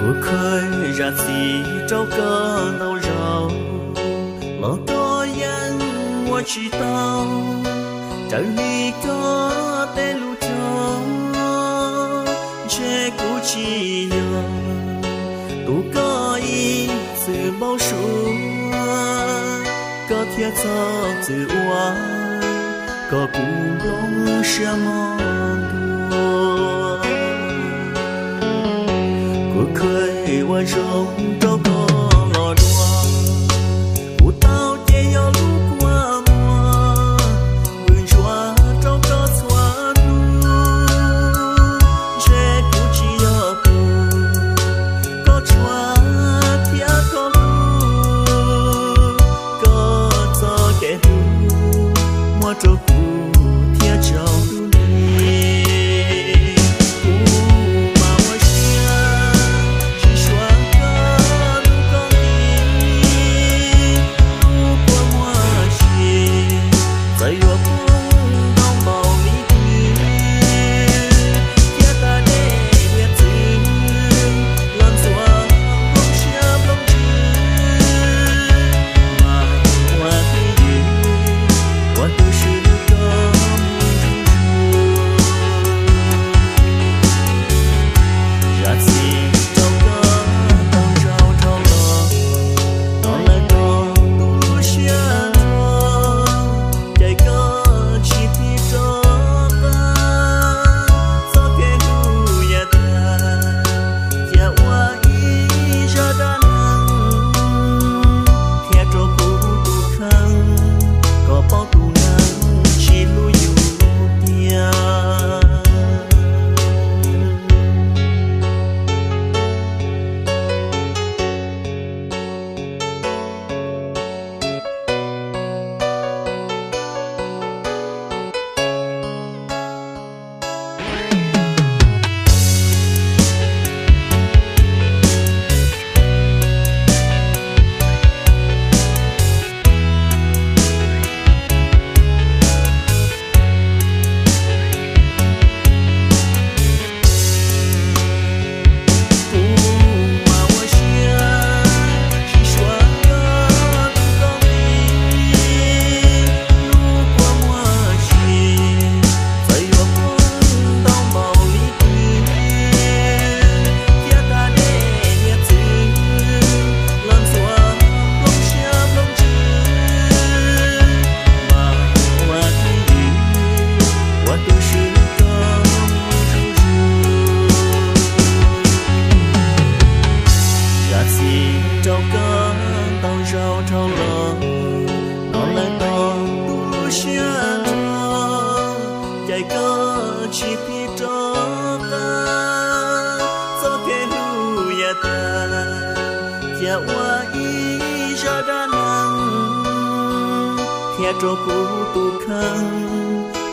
Cuộc khơi ra gì trâu cơ đâu rau Lo có dân mua chỉ tao Trở đi có tên lưu cho Chê cú chi nhờ Tu có ý sự bao số Có thiết cho tự hoa Có cú lông xe mong đùa Cuộc khơi hoa rộng trâu có lò đua Cú tao chê yo lúc qua mùa Vườn chua trâu có xóa đu Chê cú chi yo tù Có chua thia có lu Có cho kẻ hù Mua trâu cú thia trâu đu Trô cú tu khăn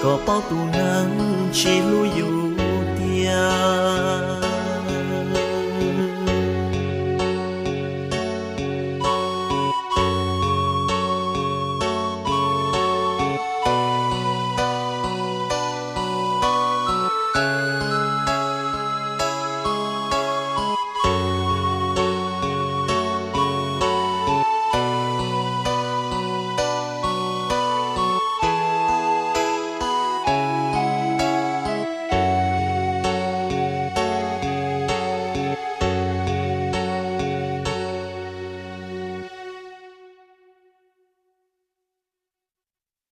có bao tu nắng chỉ lưu yêu tia